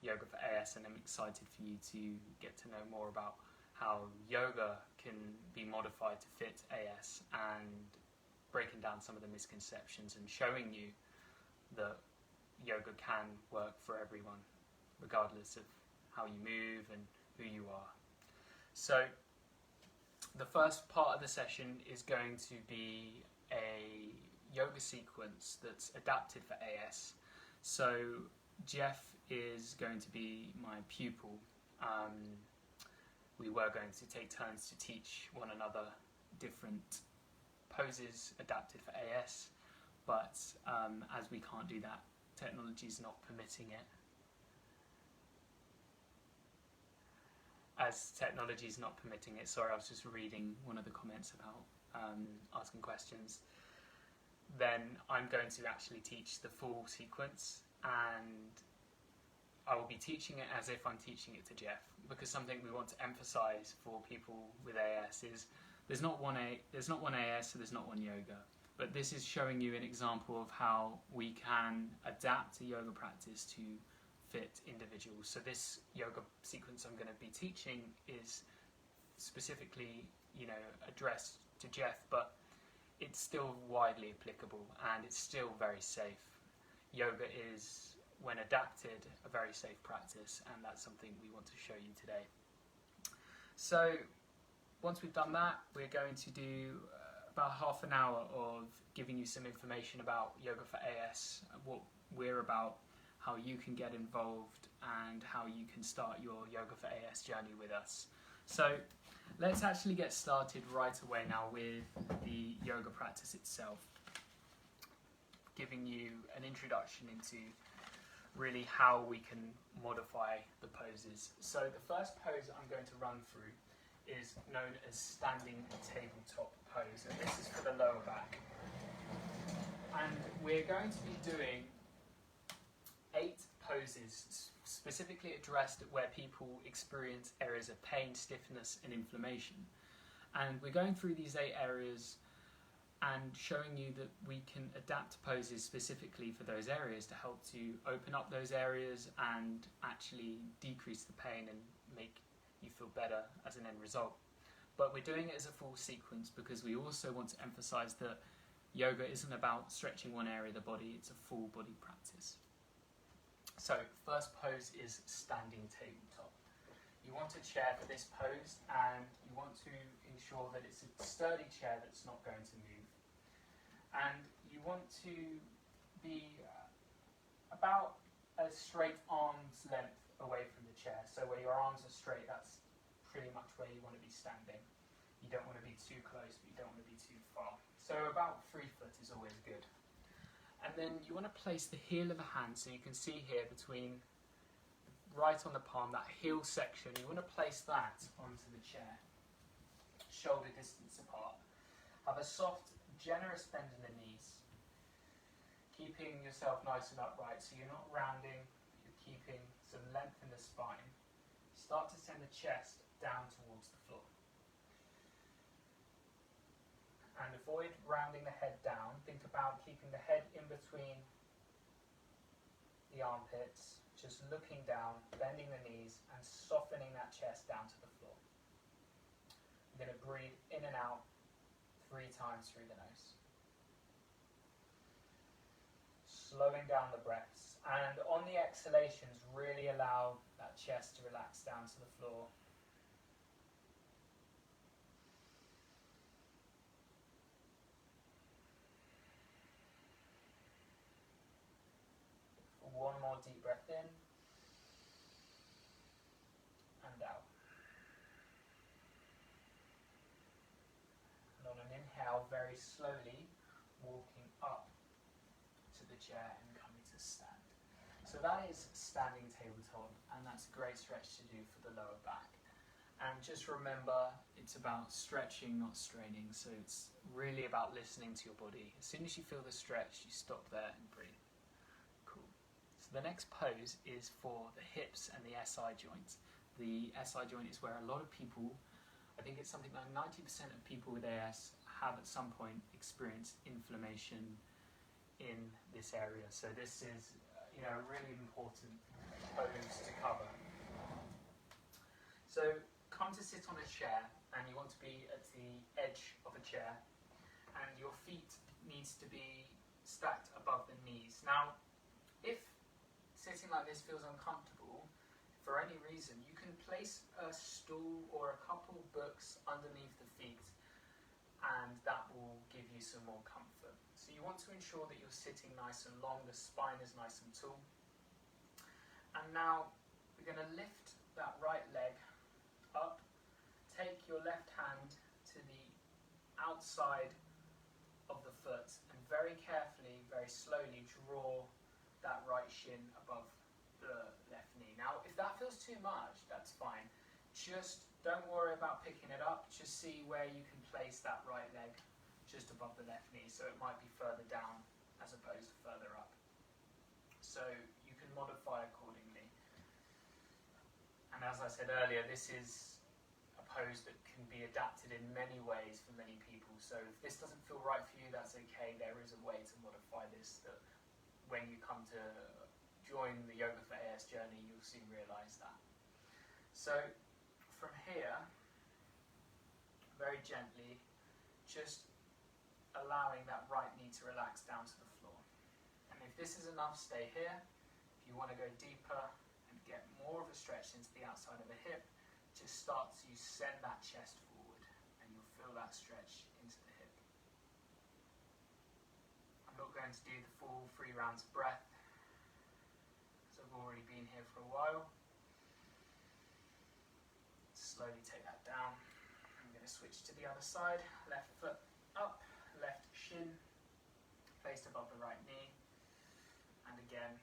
Yoga for AS, and I'm excited for you to get to know more about how yoga can be modified to fit AS, and breaking down some of the misconceptions and showing you that yoga can work for everyone, regardless of how you move and who you are. So the first part of the session is going to be a yoga sequence that's adapted for AS. So Geoff is going to be my pupil. We were going to take turns to teach one another different poses adapted for AS, but as we can't do that, technology is not permitting it. Sorry, I was just reading one of the comments about asking questions. Then I'm going to actually teach the full sequence, and I will be teaching it as if I'm teaching it to Geoff, because something we want to emphasize for people with AS is there's not one AS, so there's not one yoga. But this is showing you an example of how we can adapt a yoga practice to fit individuals. So this yoga sequence I'm going to be teaching is specifically, addressed to Geoff, but it's still widely applicable and it's still very safe. Yoga is, when adapted, a very safe practice, and that's something we want to show you today. So once we've done that, we're going to do about half an hour of giving you some information about Yoga for AS, what we're about, how you can get involved, and how you can start your Yoga for AS journey with us. So let's actually get started right away now with the yoga practice itself, giving you an introduction into really how we can modify the poses. So the first pose I'm going to run through is known as standing tabletop pose, and this is for the lower back. And we're going to be doing 8 poses specifically addressed at where people experience areas of pain, stiffness and inflammation. And we're going through these 8 areas and showing you that we can adapt poses specifically for those areas to help to open up those areas and actually decrease the pain and make you feel better as an end result. But we're doing it as a full sequence because we also want to emphasize that yoga isn't about stretching one area of the body, it's a full body practice. So first pose is standing tabletop. You want a chair for this pose, and you want to ensure that it's a sturdy chair that's not going to move. And you want to be about a straight arm's length away from the chair. So where your arms are straight, that's pretty much where you want to be standing. You don't want to be too close, but you don't want to be too far. So about 3 foot is always good. And then you want to place the heel of the hand, so you can see here between right on the palm, that heel section, you want to place that onto the chair, shoulder distance apart. Have a soft, generous bend in the knees, keeping yourself nice and upright, so you're not rounding, you're keeping some length in the spine. Start to send the chest down towards the floor. And avoid rounding the head down. Think about keeping the head in between the armpits, just looking down, bending the knees, and softening that chest down to the floor. You're going to breathe in and out 3 times through the nose. Slowing down the breaths. And on the exhalations, really allow that chest to relax down to the floor. One more deep breath in and out. And on an inhale, very slowly walking up to the chair and coming to stand. So that is standing tabletop, and that's a great stretch to do for the lower back. And just remember, it's about stretching, not straining. So it's really about listening to your body. As soon as you feel the stretch, you stop there and breathe. So the next pose is for the hips and the SI joint. The SI joint is where a lot of people, I think it's something like 90% of people with AS have at some point experienced inflammation in this area. So this is a really important pose to sit on a chair and you want to be at the edge of a chair, and your feet needs to be stacked above the knees. Now, if sitting like this feels uncomfortable for any reason, you can place a stool or a couple books underneath the feet, and that will give you some more comfort. So you want to ensure that you're sitting nice and long, the spine is nice and tall. And now we're going to lift that right leg up, take your left hand to the outside of the foot, and very carefully, very slowly draw that right shin above the left knee. Now, if that feels too much, that's fine. Just don't worry about picking it up, just see where you can place that right leg just above the left knee, so it might be further down as opposed to further up. So you can modify accordingly. And as I said earlier, this is a pose that can be adapted in many ways for many people. So if this doesn't feel right for you, that's okay. There is a way to modify this that when you come to join the Yoga for AS journey, you'll soon realise that. So from here, very gently, just allowing that right knee to relax down to the floor. And if this is enough, stay here. If you want to go deeper and get more of a stretch into the outside of the hip, just start to send that chest forward and you'll feel that stretch into the hip. I'm not going to do the full 3 rounds of breath, as I've already been here for a while. Slowly take that down. I'm going to switch to the other side. Left foot up, left shin placed above the right knee. And again,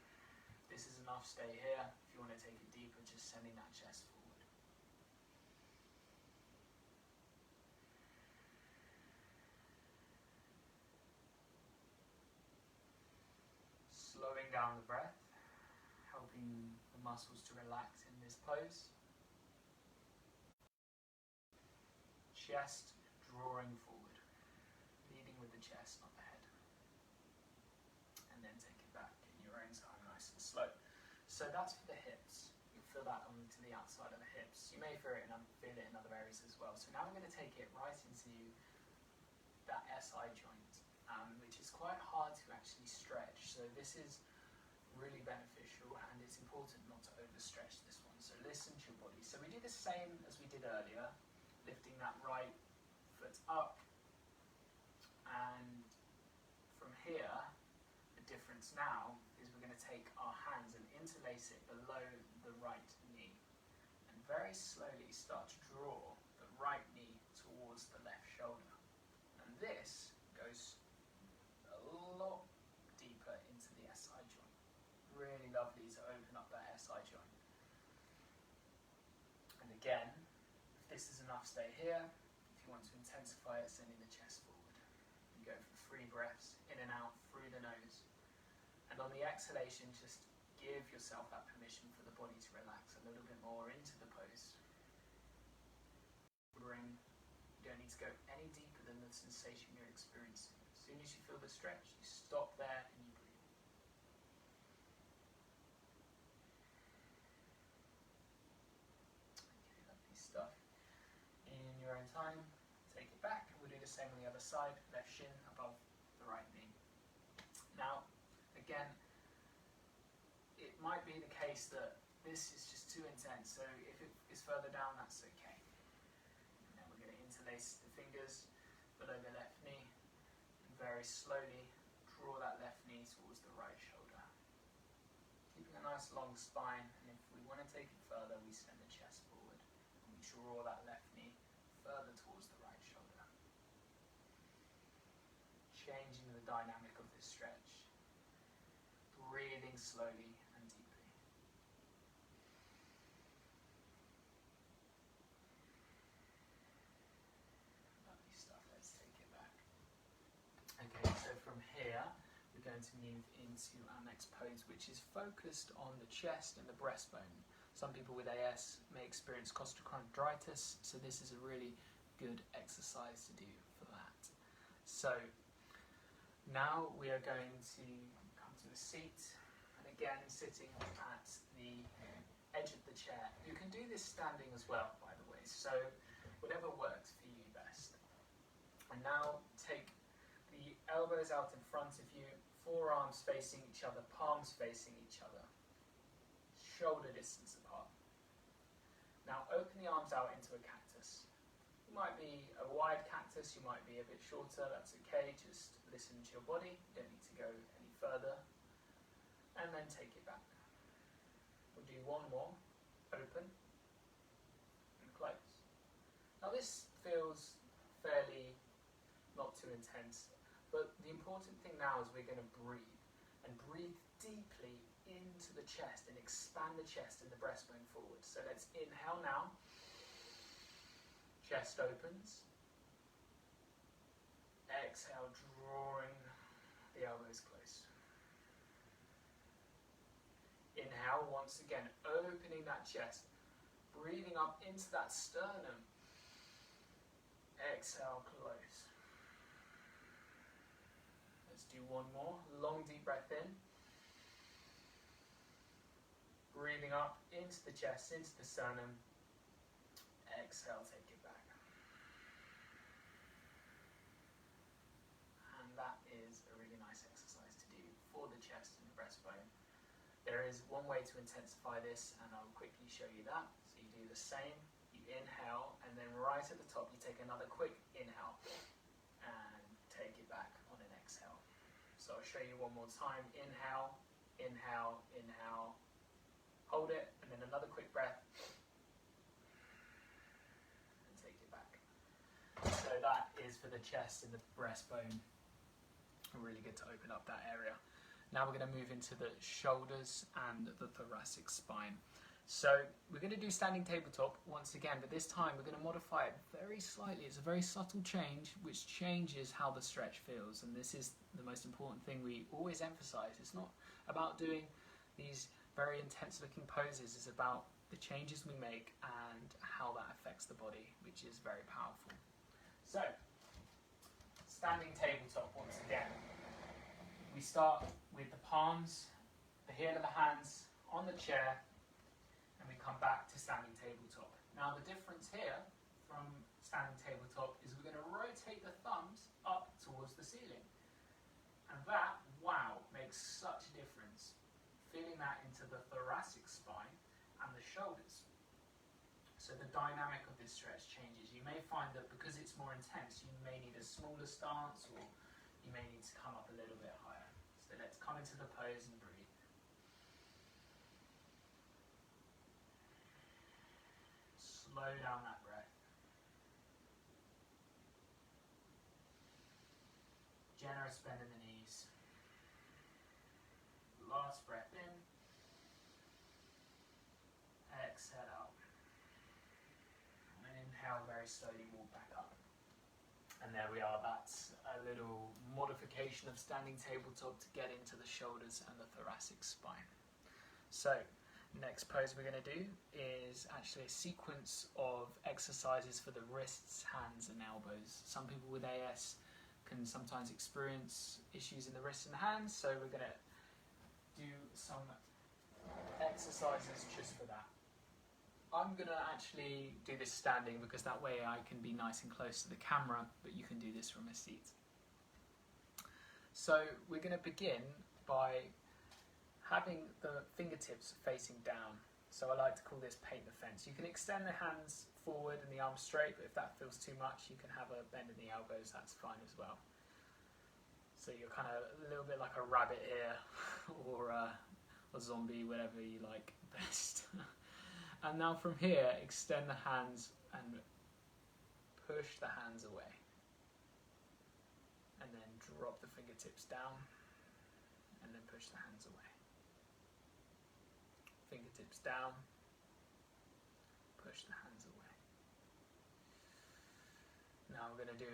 this is enough, stay here. If you want to take it deeper, just sending that chest forward. Slowing down the breath, helping the muscles to relax in this pose. Chest drawing forward, leading with the chest, not the head. And then take it back in your own time, nice and slow. So that's for the hips. You'll feel that onto the outside of the hips. You may feel it in other areas as well. So now I'm going to take it right into that SI joint, which is quite hard to actually stretch. So this is really beneficial, and it's important not to overstretch this one. So listen to your body. So we do the same as we did earlier, lifting that right foot up, and from here, the difference now is we're going to take our hands and interlace it below the right knee, and very slowly start to draw the right knee towards the left shoulder. And this goes a lot deeper into the SI joint. Really lovely to open up that SI joint. And again, if this is enough, stay here. If you want to intensify it, sending the chest forward. You go for 3 breaths, in and out, through the nose. And on the exhalation, just give yourself that permission for the body to relax a little bit more into the pose. You don't need to go any deeper than the sensation you're experiencing. As soon as you feel the stretch, you stop there and you breathe. Okay, lovely stuff. In your own time, take it back, and we'll do the same on the other side. Left shin above the right knee. Now, again, it might be the case that this is just too intense, so if it is further down, that's okay. And then we're going to interlace the fingers below the left knee, and very slowly draw that left knee towards the right shoulder. Keeping a nice long spine, and if we want to take it further, we send the chest forward, and we draw that left knee further towards the right shoulder. Changing the dynamic of this stretch. Breathing slowly and deeply. Lovely stuff, let's take it back. Okay, so from here, we're going to move into our next pose, which is focused on the chest and the breastbone. Some people with AS may experience costochondritis, so this is a really good exercise to do for that. So now we are going to come to a seat, and again sitting at the edge of the chair. You can do this standing as well, by the way. So So whatever works for you best. And now take the elbows out in front of you, forearms facing each other, palms facing each other, shoulder distance apart. Now open the arms out into a cactus. You might be a wide cactus, you might be a bit shorter, that's okay, just listen to your body, you don't need to go any further. And then take it back. We'll do one more, open and close. Now this feels fairly not too intense, but the important thing now is we're going to breathe, and breathe deeply into the chest and expand the chest and the breastbone forward. So let's inhale now, chest opens, exhale, drawing the elbows close. Inhale once again, opening that chest, breathing up into that sternum. Exhale, close. Let's do one more. Long deep breath in. Breathing up into the chest, into the sternum. Exhale, take it back. And that is a really nice exercise to do for the chest and the breastbone. There is one way to intensify this, and I'll quickly show you that. So you do the same, you inhale, and then right at the top you take another quick inhale and take it back on an exhale. So I'll show you one more time. Inhale, inhale, inhale, hold it, and then another quick breath and take it back. So that is for the chest and the breastbone. Really good to open up that area. Now we're going to move into the shoulders and the thoracic spine. So we're going to do standing tabletop once again, but this time we're going to modify it very slightly. It's a very subtle change which changes how the stretch feels, and this is the most important thing we always emphasize. It's not about doing these very intense looking poses, it's about the changes we make and how that affects the body, which is very powerful. So, standing tabletop once again. We start with the palms, the heel of the hands on the chair, and we come back to standing tabletop. Now the difference here from standing tabletop is we're going to rotate the thumbs up towards the ceiling. And that, wow, makes such a difference. Feeling that into the thoracic spine and the shoulders. So the dynamic of this stretch changes. You may find that because it's more intense, you may need a smaller stance, or you may need to come up a little bit higher. So let's come into the pose and breathe. Slow down that breath. Generous bend in the knees. Last breath in. Exhale out. And inhale, very slowly walk back up. And there we are, that's a little modification of standing tabletop to get into the shoulders and the thoracic spine. So, next pose we're going to do is actually a sequence of exercises for the wrists, hands and elbows. Some people with AS can sometimes experience issues in the wrists and hands, so we're going to do some exercises just for that. I'm going to actually do this standing because that way I can be nice and close to the camera, but you can do this from a seat. So we're going to begin by having the fingertips facing down. So I like to call this paint the fence. You can extend the hands forward and the arms straight, but if that feels too much, you can have a bend in the elbows, that's fine as well. So you're kind of a little bit like a rabbit here, or a zombie, whatever you like best. And now from here, extend the hands and push the hands away. And then drop the fingertips down and then push the hands away. Fingertips down, push the hands away. Now we're going to do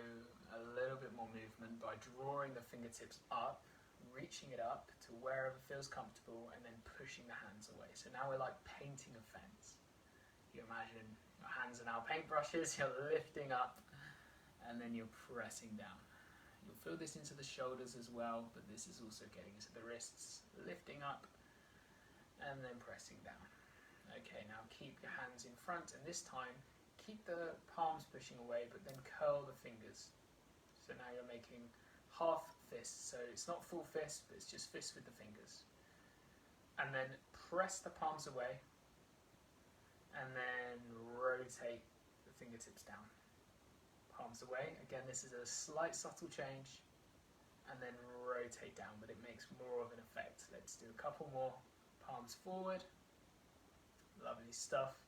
a little bit more movement by drawing the fingertips up, reaching it up to wherever feels comfortable, and then pushing the hands away. So now we're like painting a fence. You imagine your hands are now paintbrushes, you're lifting up, and then you're pressing down. You'll feel this into the shoulders as well, but this is also getting into the wrists, lifting up, and then pressing down. Okay, now keep your hands in front, and this time keep the palms pushing away, but then curl the fingers. So now you're making half fists, so it's not full fist, but it's just fists with the fingers. And then press the palms away, and then rotate the fingertips down. Palms away, again this is a slight subtle change, and then rotate down, but it makes more of an effect. Let's do a couple more. Palms forward, lovely stuff,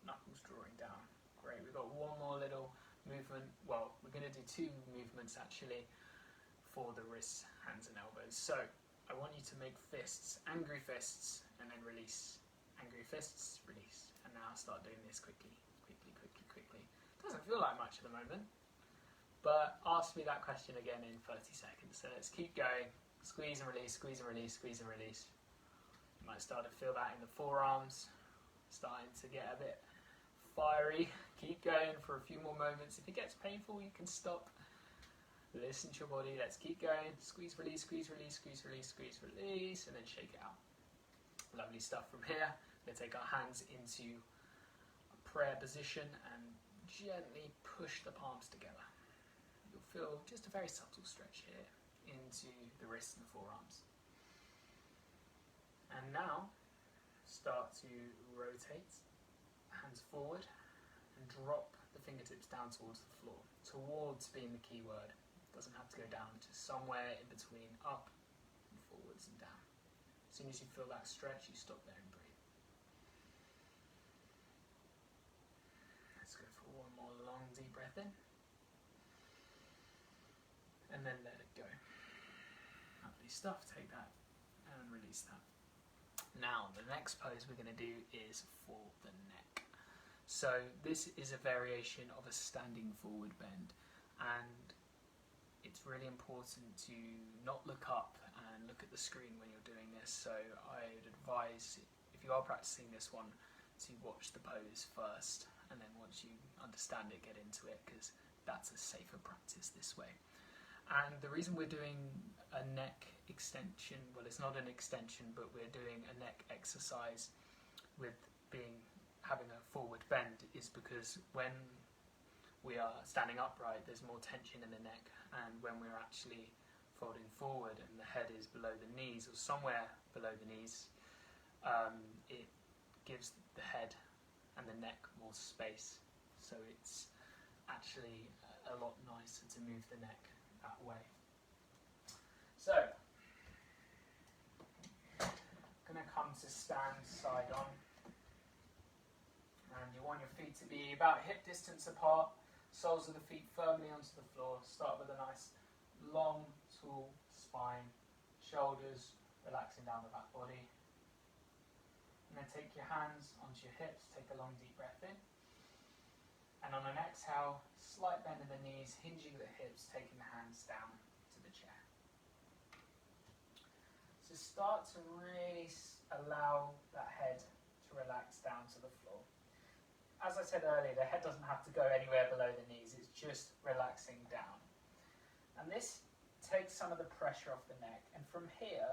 knuckles drawing down. Great, we've got one more little movement. Well, we're going to do two movements actually for the wrists, hands and elbows. So I want you to make fists, angry fists, and then release. Angry fists, release. And now start doing this quickly. Doesn't feel like much at the moment, but ask me that question again in 30 seconds. So let's keep going. Squeeze and release, squeeze and release, squeeze and release. You might start to feel that in the forearms, starting to get a bit fiery. Keep going for a few more moments. If it gets painful, you can stop. Listen to your body. Let's keep going. Squeeze, release, squeeze, release, squeeze, release, squeeze, release, and then shake it out. Lovely stuff from here. We're going to take our hands into a prayer position and gently push the palms together. You'll feel just a very subtle stretch here into the wrists and the forearms. And now start to rotate, hands forward, and drop the fingertips down towards the floor. Towards being the key word. Doesn't have to go down, just somewhere in between up and forwards and down. As soon as you feel that stretch, you stop there and breathe. Let's go for one more long deep breath in. And then let it go. Lovely stuff, take that and release that. Now, the next pose we're going to do is for the neck. So this is a variation of a standing forward bend, and it's really important to not look up and look at the screen when you're doing this. So I'd advise, if you are practicing this one, to watch the pose first, and then once you understand it, get into it, because that's a safer practice this way. And the reason we're doing a neck extension, well, it's not an extension, but we're doing a neck exercise with having a forward bend, is because when we are standing upright, there's more tension in the neck, and when we're actually folding forward and the head is below the knees, or somewhere below the knees, it gives the head and the neck more space. So it's actually a lot nicer to move the neck that way. So, I'm going to come to stand side on, and you want your feet to be about hip distance apart, soles of the feet firmly onto the floor. Start with a nice long, tall spine, shoulders relaxing down the back body. And then take your hands onto your hips, take a long deep breath in. And on an exhale, slight bend in the knees, hinging the hips, taking the hands down to the chair. So start to really allow that head to relax down to the floor. As I said earlier, the head doesn't have to go anywhere below the knees, it's just relaxing down. And this takes some of the pressure off the neck. And from here,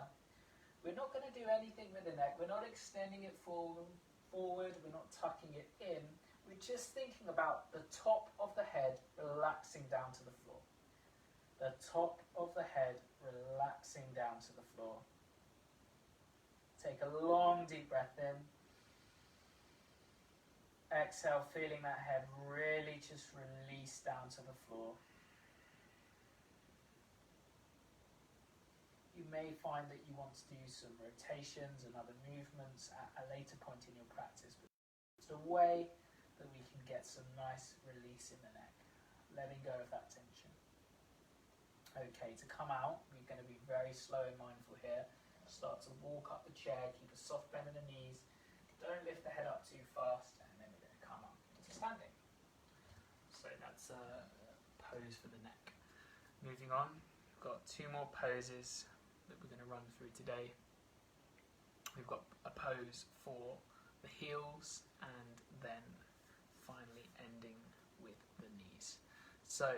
we're not going to do anything with the neck. We're not extending it forward, we're not tucking it in. We're just thinking about the top of the head relaxing down to the floor. The top of the head relaxing down to the floor. Take a long deep breath in. Exhale, feeling that head really just release down to the floor. You may find that you want to do some rotations and other movements at a later point in your practice, but it's a way that we can get some nice release in the neck, letting go of that tension. Okay, to come out, we're going to be very slow and mindful here. Start to walk up the chair, keep a soft bend in the knees, don't lift the head up too fast, and then we're going to come up into standing. So that's a pose for the neck. Moving on, we've got two more poses that we're going to run through today. We've got a pose for the heels, and then finally ending with the knees. So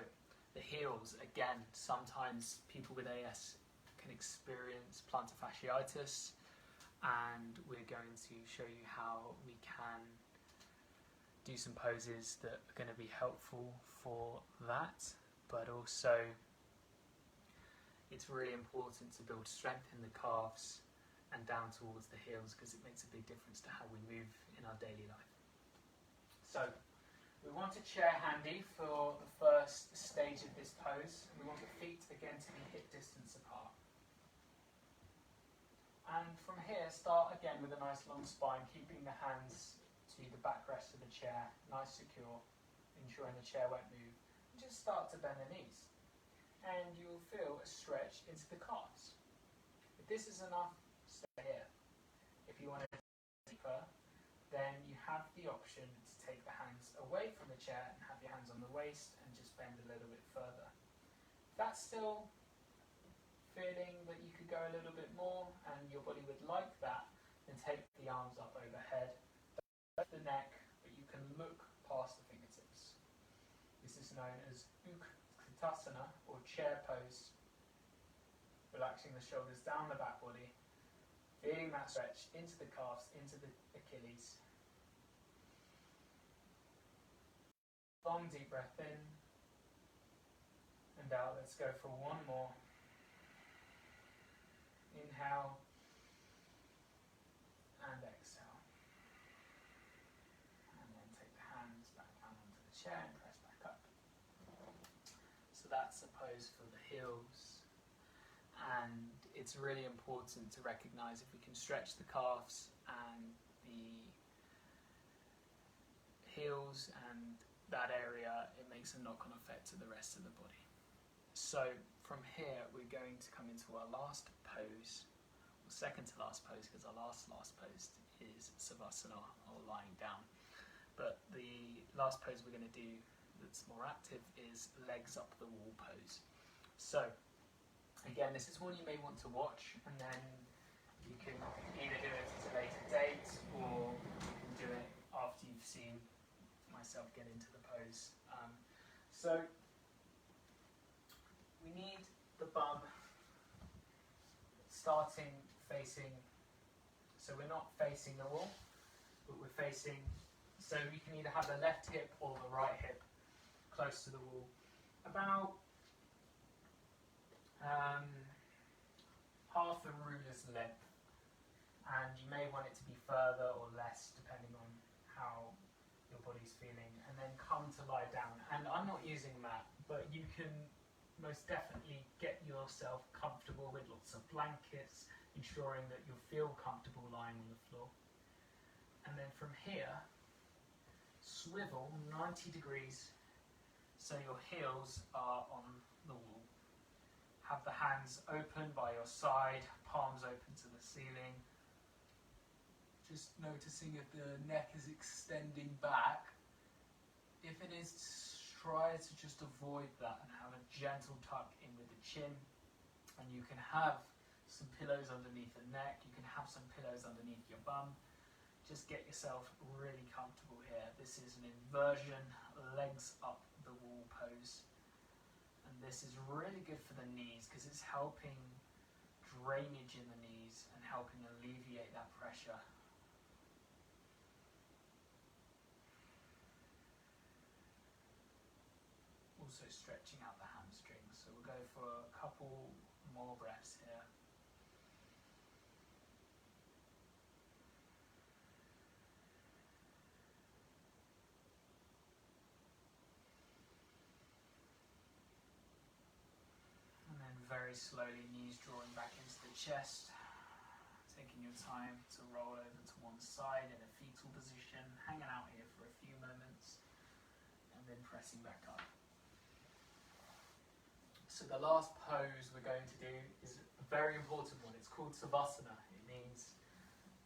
the heels, again, sometimes people with AS can experience plantar fasciitis, and we're going to show you how we can do some poses that are going to be helpful for that, but also it's really important to build strength in the calves and down towards the heels, because it makes a big difference to how we move in our daily life. So we want a chair handy for the first stage of this pose, and we want the feet again to be hip distance apart. And from here, start again with a nice long spine, keeping the hands to the backrest of the chair, nice secure, ensuring the chair won't move. And just start to bend the knees, and you'll feel a stretch into the calves. If this is enough, stay here. If you want to go deeper, then you have the option to take the hands away from the chair and have your hands on the waist and just bend a little bit further. If that's still feeling that you could go a little bit more and your body would like that, then take the arms up overhead, lift the neck, but you can look past the fingertips. This is known as Utkatasana, or chair pose. Relaxing the shoulders down the back body, feeling that stretch into the calves, into the Achilles. Long deep breath in and out. Let's go for one more. Inhale and exhale. And then take the hands back down onto the chair and press back up. So that's a pose for the heels. And it's really important to recognise if we can stretch the calves and the heels and that area, it makes a knock-on effect to the rest of the body. So from here we're going to come into our last pose, or second to last pose, because our last pose is Savasana, or lying down. But the last pose we're going to do that's more active is legs up the wall pose. So again, this is one you may want to watch, and then you can either do it at a later date, or you can do it after you've seen myself get into the pose. So we need the bum starting facing, so we're not facing the wall, but we're facing, so you can either have the left hip or the right hip close to the wall, about half a ruler's length, and you may want it to be further or less depending on how your body's feeling, and then come to lie down. And I'm not using that, but you can most definitely get yourself comfortable with lots of blankets, ensuring that you'll feel comfortable lying on the floor. And then from here, swivel 90 degrees so your heels are on the wall. Have the hands open by your side, palms open to the ceiling. Just noticing if the neck is extending back. If it is, try to just avoid that and have a gentle tuck in with the chin. And you can have some pillows underneath the neck, you can have some pillows underneath your bum. Just get yourself really comfortable here. This is an inversion, legs up the wall pose. And this is really good for the knees because it's helping drainage in the knees and helping alleviate that pressure. Also stretching out the hamstrings. So we'll go for a couple more breaths here. And then very slowly, knees drawing back into the chest. Taking your time to roll over to one side in a fetal position, hanging out here for a few moments, and then pressing back up. So the last pose we're going to do is a very important one. It's called Savasana. It means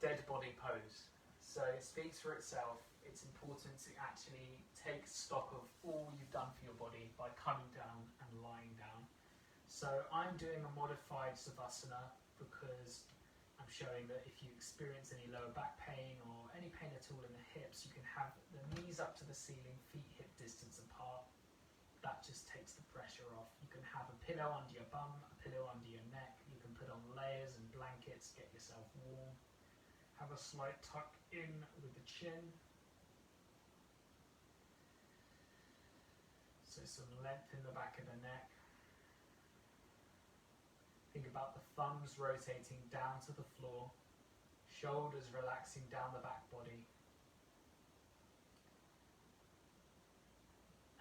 dead body pose. So it speaks for itself. It's important to actually take stock of all you've done for your body by coming down and lying down. So I'm doing a modified Savasana because I'm showing that if you experience any lower back pain or any pain at all in the hips, you can have the knees up to the ceiling, feet hip distance apart. That just takes the pressure off. You can have a pillow under your bum, a pillow under your neck. You can put on layers and blankets, get yourself warm. Have a slight tuck in with the chin. So some length in the back of the neck. Think about the thumbs rotating down to the floor, shoulders relaxing down the back body.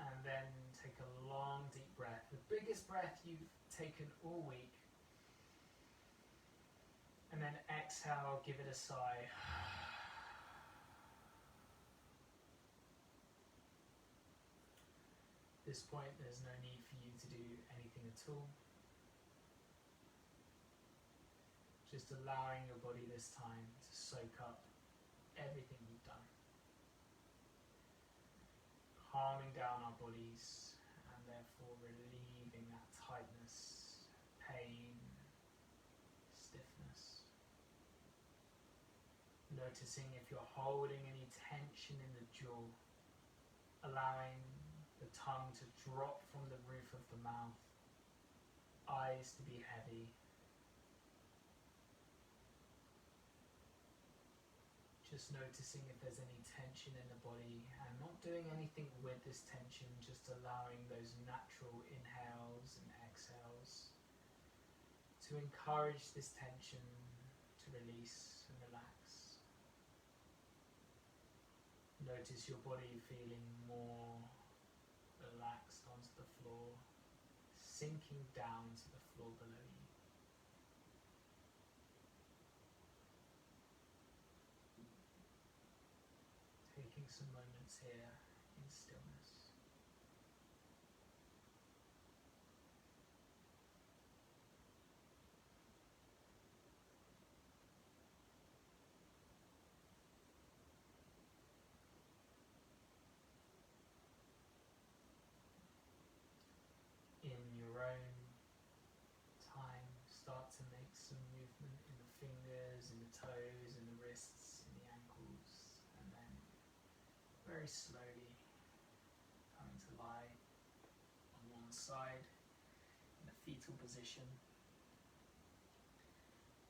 And then take a long deep breath, the biggest breath you've taken all week. And then exhale, give it a sigh. At this point, there's no need for you to do anything at all. Just allowing your body this time to soak up everything you've done. Calming down our bodies and therefore relieving that tightness, pain, stiffness. Noticing if you're holding any tension in the jaw, allowing the tongue to drop from the roof of the mouth, eyes to be heavy. Just noticing if there's any tension in the body and not doing anything with this tension, just allowing those natural inhales and exhales to encourage this tension to release and relax. Notice your body feeling more relaxed onto the floor, sinking down to the floor below you. Taking some moments here in stillness. In your own time, start to make some movement in the fingers, in the toes, in the wrists, in the ankles, and then very slowly coming to lie on one side in a fetal position,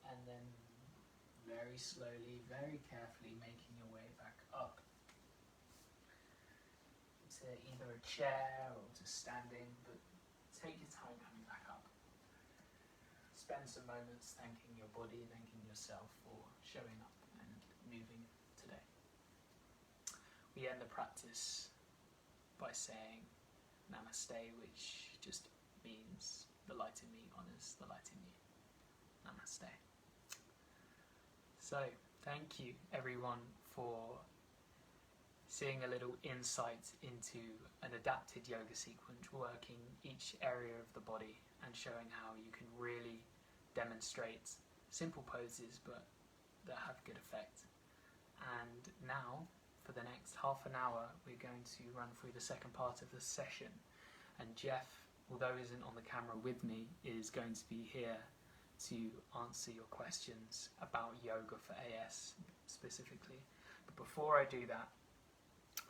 and then very slowly, very carefully making your way back up to either a chair or to standing, but take your time coming back up. Spend some moments thanking your body, thanking yourself for showing up and moving today. We end the practice by saying Namaste, which just means the light in me honours the light in you. Namaste. So, thank you everyone for seeing a little insight into an adapted yoga sequence, working each area of the body and showing how you can really demonstrate simple poses but that have good effect. And now, for the next half an hour, we're going to run through the second part of the session. And Geoff, although he isn't on the camera with me, is going to be here to answer your questions about yoga for AS specifically. But before I do that,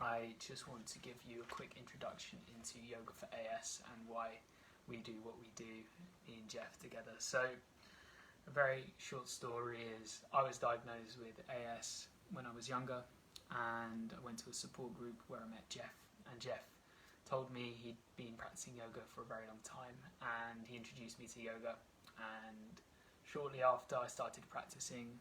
I just want to give you a quick introduction into yoga for AS and why we do what we do, me and Geoff together. So, a very short story is I was diagnosed with AS when I was younger, and I went to a support group where I met Geoff, and Geoff told me he'd been practicing yoga for a very long time, and he introduced me to yoga, and shortly after I started practicing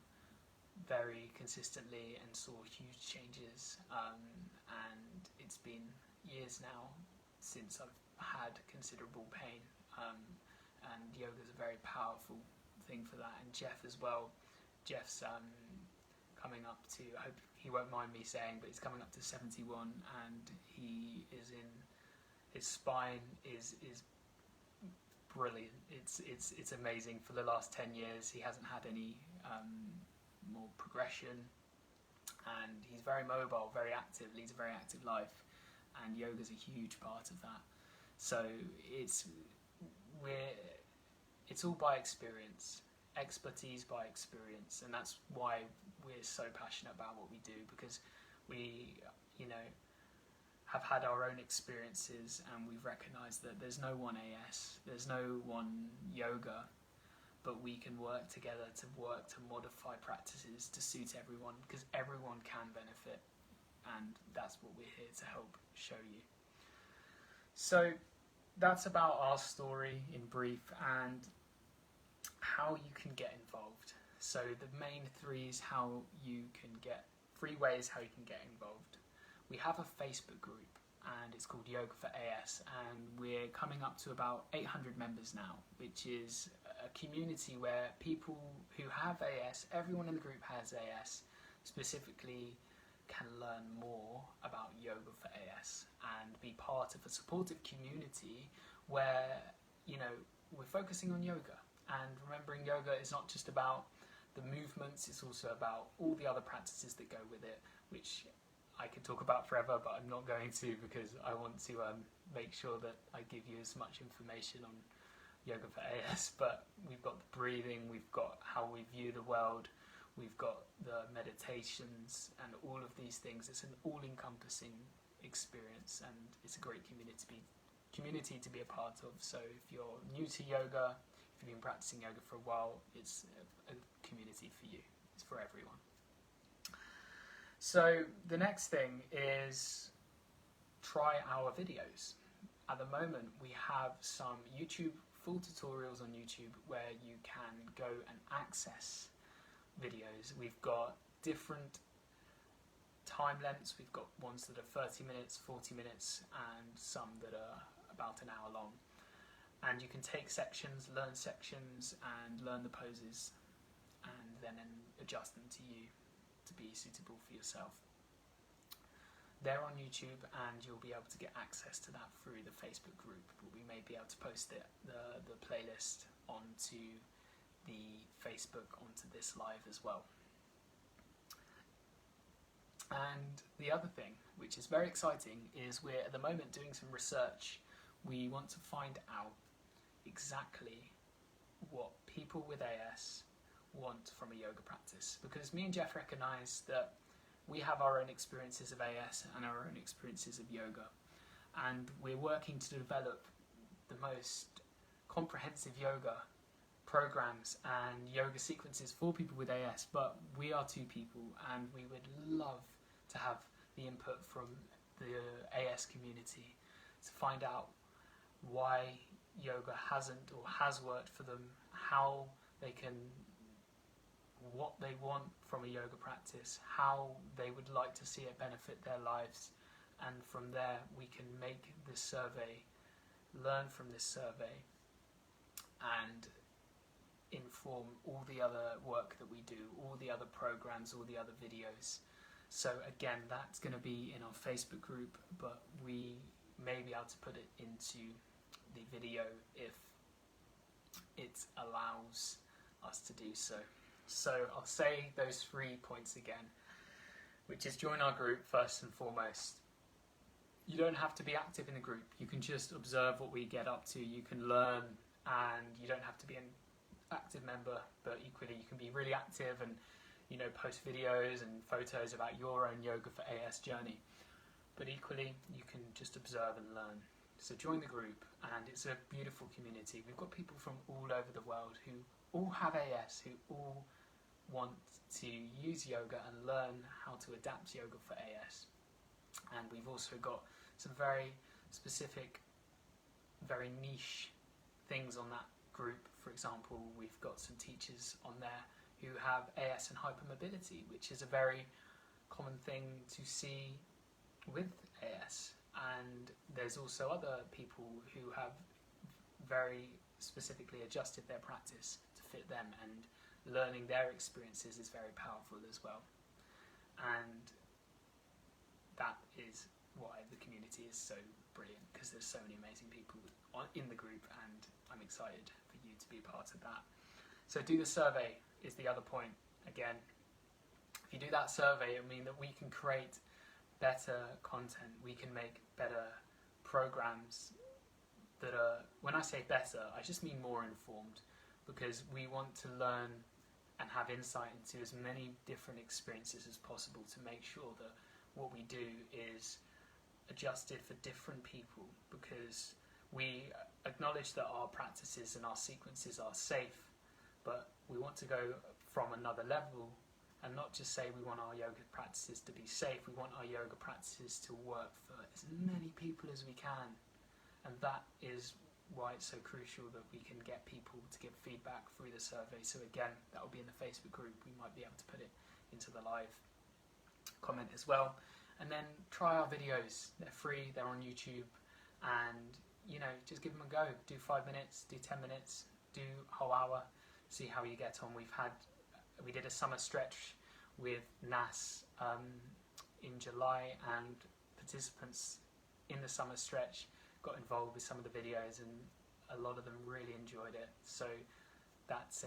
very consistently and saw huge changes, and it's been years now since I've had considerable pain, and yoga is a very powerful thing for that. And Geoff as well, Geoff's coming up to, I hope he won't mind me saying, but he's coming up to 71, and he is in, his spine is brilliant. It's amazing. For the last 10 years he hasn't had any more progression, and he's very mobile, very active, leads a very active life, and yoga is a huge part of that. So it's all by experience, expertise by experience, and that's why we're so passionate about what we do, because we, have had our own experiences, and we've recognised that there's no one AS, there's no one yoga, but we can work together to modify practices to suit everyone, because everyone can benefit, and that's what we're here to help show you. So that's about our story in brief and how you can get involved. So the main three is how you can get, 3 ways how you can get involved. We have a Facebook group and it's called Yoga for AS, and we're coming up to about 800 members now, which is a community where people who have AS, everyone in the group has AS, specifically can learn more about Yoga for AS and be part of a supportive community where, you know, we're focusing on yoga. And remembering yoga is not just about the movements, it's also about all the other practices that go with it, which I could talk about forever, but I'm not going to, because I want to make sure that I give you as much information on Yoga for AS. But we've got the breathing, we've got how we view the world, we've got the meditations and all of these things. It's an all-encompassing experience, and it's a great community to be a part of. So if you're new to yoga, if you've been practicing yoga for a while, it's a community for you. It's for everyone. So the next thing is try our videos. At the moment we have some full tutorials on YouTube where you can go and access videos. We've got different time lengths. We've got ones that are 30 minutes, 40 minutes, and some that are about an hour long. And you can take sections, learn sections, and learn the poses, and then adjust them to you to be suitable for yourself. They're on YouTube, and you'll be able to get access to that through the Facebook group, but we may be able to post the playlist onto the Facebook, onto this live as well. And the other thing, which is very exciting, is we're at the moment doing some research. We want to find out exactly what people with AS want from a yoga practice, because me and Geoff recognise that we have our own experiences of AS and our own experiences of yoga, and we're working to develop the most comprehensive yoga programs and yoga sequences for people with AS. But we are 2 people, and we would love to have the input from the AS community to find out why yoga hasn't or has worked for them, how they can, what they want from a yoga practice, how they would like to see it benefit their lives. And from there we can make this survey, learn from this survey, and inform all the other work that we do, all the other programs, all the other videos. So again, that's going to be in our Facebook group, but we may be able to put it into the video if it allows us to do so. So I'll say those 3 points again, which is join our group first and foremost. You don't have to be active in the group. You can just observe what we get up to. You can learn, and you don't have to be an active member, but equally you can be really active and, you know, post videos and photos about your own Yoga for AS journey. But equally you can just observe and learn. So join the group, and it's a beautiful community. We've got people from all over the world who all have AS, who all want to use yoga and learn how to adapt yoga for AS. And we've also got some very specific, very niche things on that group. For example, we've got some teachers on there who have AS and hypermobility, which is a very common thing to see with AS. And there's also other people who have very specifically adjusted their practice to fit them, and learning their experiences is very powerful as well. And that is why the community is so brilliant, because there's so many amazing people in the group, and I'm excited for you to be part of that. So do the survey is the other point. Again, if you do that survey, it means that we can create better content, we can make better programs that are, when I say better, I just mean more informed, because we want to learn and have insight into as many different experiences as possible to make sure that what we do is adjusted for different people, because we acknowledge that our practices and our sequences are safe, but we want to go from another level and not just say we want our yoga practices to be safe, we want our yoga practices to work for as many people as we can. and that is why it's so crucial that we can get people to give feedback through the survey. So again, that will be in the Facebook group. We might be able to put it into the live comment as well. And then try our videos. They're free, they're on YouTube, and you know, just give them a go. Do 5 minutes, do 10 minutes, do a whole hour, see how you get on. We did a summer stretch with NASS in July, and participants in the summer stretch got involved with some of the videos, and a lot of them really enjoyed it. So that's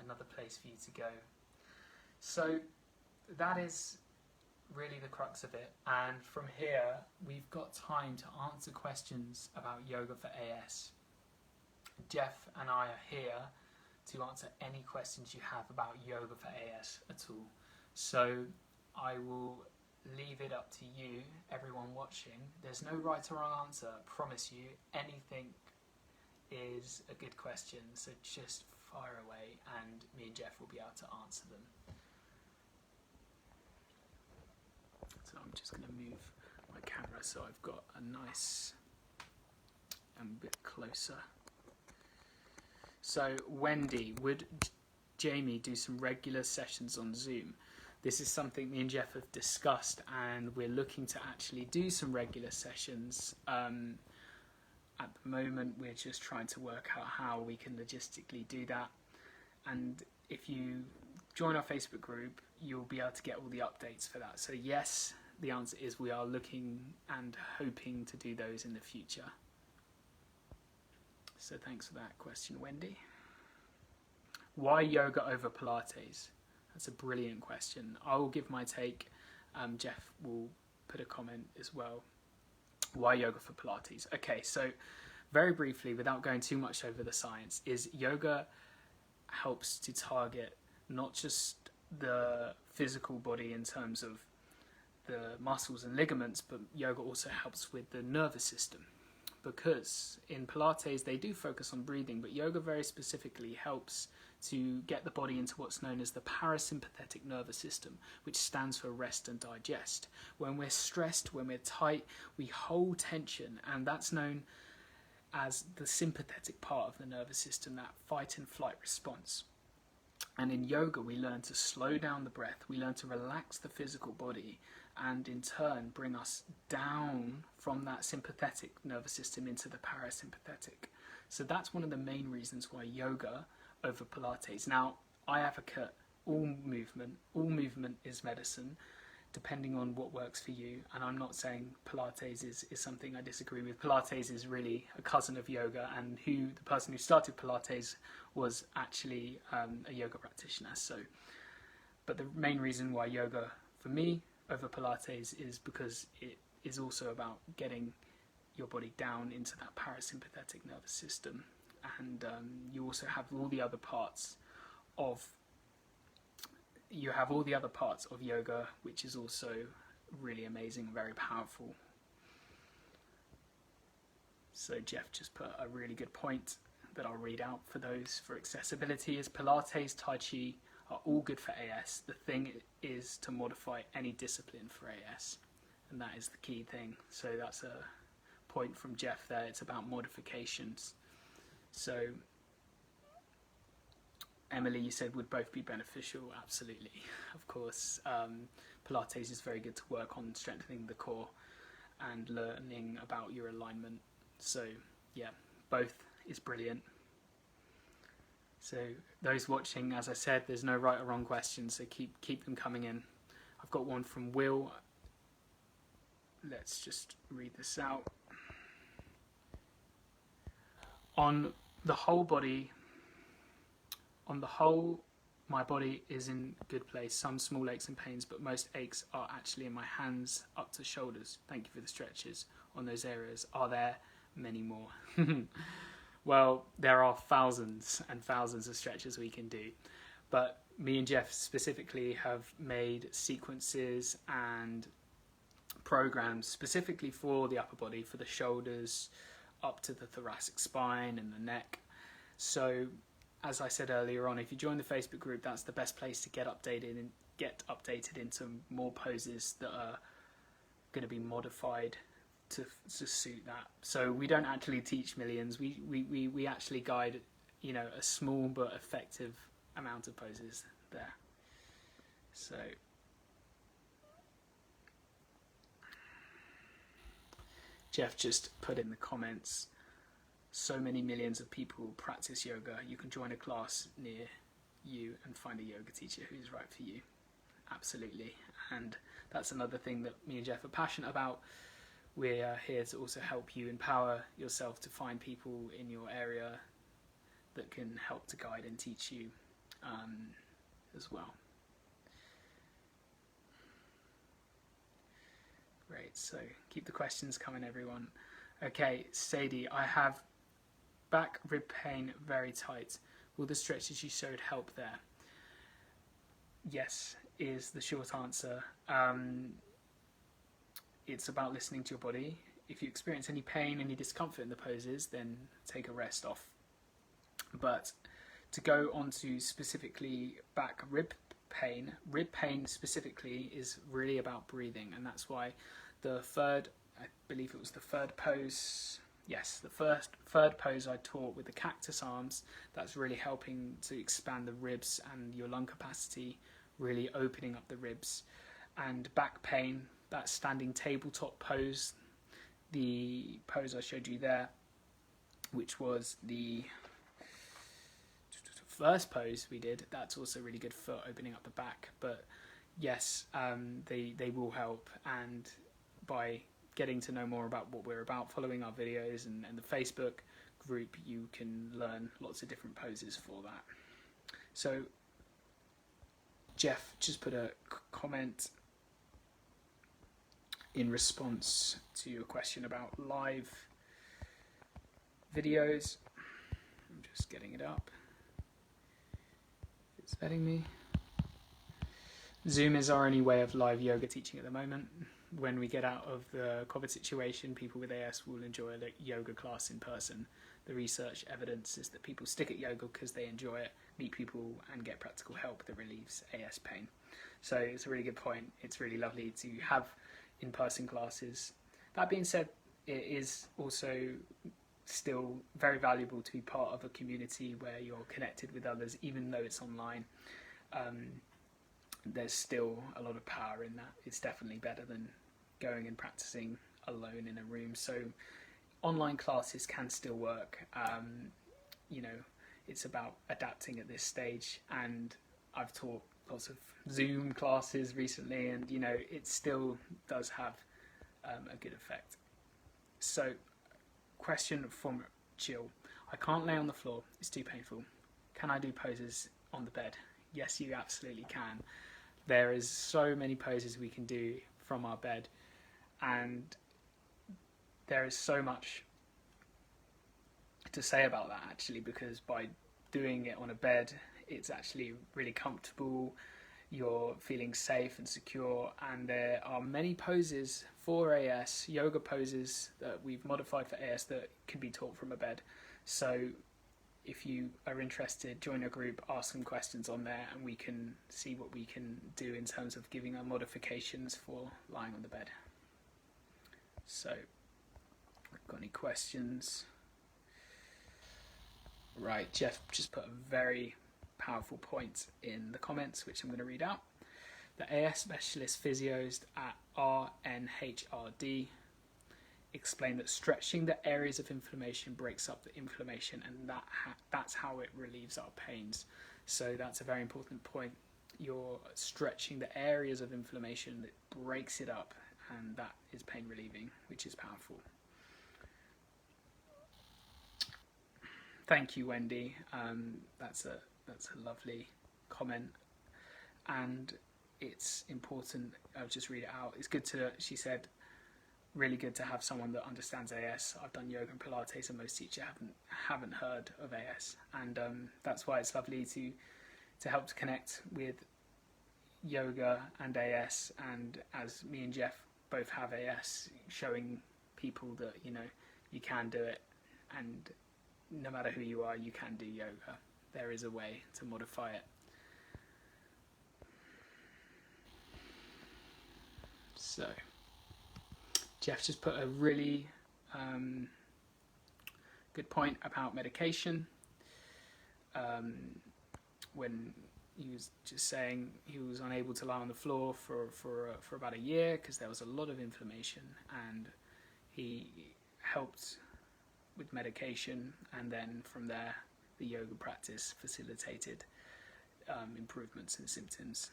another place for you to go. So that is really the crux of it, and from here we've got time to answer questions about yoga for AS. Geoff and I are here to answer any questions you have about yoga for AS at all. So I will leave it up to you, everyone watching. There's no right or wrong answer, I promise you. Anything is a good question, so just fire away and me and Geoff will be able to answer them. So I'm just going to move my camera so I've got a nice and a bit closer. So Wendy, would Jamie do some regular sessions on Zoom? This is something me and Geoff have discussed, and we're looking to actually do some regular sessions. At the moment we're just trying to work out how we can logistically do that, and if you join our Facebook group you'll be able to get all the updates for that. So yes, the answer is we are looking and hoping to do those in the future. So thanks for that question, Wendy. Why yoga over Pilates? That's a brilliant question. I will give my take. Geoff will put a comment as well. Why yoga for Pilates? Okay, so very briefly, without going too much over the science, is yoga helps to target not just the physical body in terms of the muscles and ligaments, but yoga also helps with the nervous system. Because in Pilates they do focus on breathing, but yoga very specifically helps to get the body into what's known as the parasympathetic nervous system, which stands for rest and digest. When we're stressed, when we're tight, we hold tension, and that's known as the sympathetic part of the nervous system, that fight and flight response. And in yoga we learn to slow down the breath, we learn to relax the physical body, and in turn bring us down from that sympathetic nervous system into the parasympathetic. So that's one of the main reasons why yoga over Pilates. Now, I advocate all movement is medicine, depending on what works for you, and I'm not saying Pilates is something I disagree with. Pilates is really a cousin of yoga, and the person who started Pilates was actually a yoga practitioner. So, but the main reason why yoga for me over Pilates is because it is also about getting your body down into that parasympathetic nervous system, and you also have all the other parts of yoga, which is also really amazing, very powerful. So Geoff just put a really good point that I'll read out for those for accessibility is Pilates, Tai Chi are all good for AS. The thing is to modify any discipline for AS, and that is the key thing. So that's a point from Geoff there. It's about modifications. So Emily, you said would both be beneficial. Absolutely, of course. Pilates is very good to work on strengthening the core and learning about your alignment. So yeah, both is brilliant. So those watching, as I said, there's no right or wrong questions, so keep them coming in. I've got one from Will. Let's just read this out. On the whole, my body is in a good place. Some small aches and pains, but most aches are actually in my hands up to shoulders. Thank you for the stretches on those areas. Are there many more? Well, there are thousands and thousands of stretches we can do, but me and Geoff specifically have made sequences and programs specifically for the upper body, for the shoulders, up to the thoracic spine and the neck. So as I said earlier on, if you join the Facebook group, that's the best place to get updated into more poses that are going to be modified to suit that. So we don't actually teach millions. We actually guide, you know, a small but effective amount of poses there. So Geoff just put in the comments, so many millions of people practice yoga. You can join a class near you and find a yoga teacher who's right for you. Absolutely. And that's another thing that me and Geoff are passionate about. We're here to also help you empower yourself to find people in your area that can help to guide and teach you as well. Great, so keep the questions coming, everyone. Okay, Sadie, I have back rib pain very tight. Will the stretches you showed help there? Yes, is the short answer. It's about listening to your body. If you experience any pain, any discomfort in the poses, then take a rest off. But to go on to specifically back rib pain specifically is really about breathing, and that's why the third, I believe it was the third pose, yes, the third pose I taught with the cactus arms, that's really helping to expand the ribs and your lung capacity, really opening up the ribs. And back pain, that standing tabletop pose, the pose I showed you there, which was the first pose we did, that's also really good for opening up the back. But yes, they will help, and by getting to know more about what we're about, following our videos and the Facebook group, you can learn lots of different poses for that. So Geoff just put a comment in response to your question about live videos. I'm just getting it up. It's letting me. Zoom is our only way of live yoga teaching at the moment. When we get out of the COVID situation, people with AS will enjoy a yoga class in person. The research evidence is that people stick at yoga because they enjoy it, meet people and get practical help that relieves AS pain. So it's a really good point. It's really lovely to have in-person classes. That being said, it is also still very valuable to be part of a community where you're connected with others, even though it's online. There's still a lot of power in that. It's definitely better than going and practicing alone in a room. So online classes can still work. You know, it's about adapting at this stage, and I've taught lots of Zoom classes recently, and you know, it still does have a good effect. So question from Jill: I can't lay on the floor, it's too painful. Can I do poses on the bed? Yes, you absolutely can. There is so many poses we can do from our bed, and there is so much to say about that actually, because by doing it on a bed, it's actually really comfortable, you're feeling safe and secure, and there are many poses for AS, yoga poses that we've modified for AS that can be taught from a bed. So if you are interested, join a group, ask some questions on there, and we can see what we can do in terms of giving our modifications for lying on the bed. So, got any questions? Right, Geoff just put a very powerful point in the comments, which I'm going to read out. The AS specialist physios at RNHRD explain that stretching the areas of inflammation breaks up the inflammation, and that's how it relieves our pains. So that's a very important point. You're stretching the areas of inflammation that breaks it up, and that is pain relieving, which is powerful. Thank you, Wendy. That's a lovely comment, and it's important. I'll just read it out. It's good to, she said, really good to have someone that understands AS. I've done yoga and Pilates, and most teachers haven't heard of AS, and that's why it's lovely to help to connect with yoga and AS. And as me and Geoff both have AS, showing people that, you know, you can do it, and no matter who you are, you can do yoga. There is a way to modify it. So Geoff just put a really good point about medication. When he was just saying he was unable to lie on the floor for about a year because there was a lot of inflammation, and he helped with medication, and then from there the yoga practice facilitated improvements in symptoms.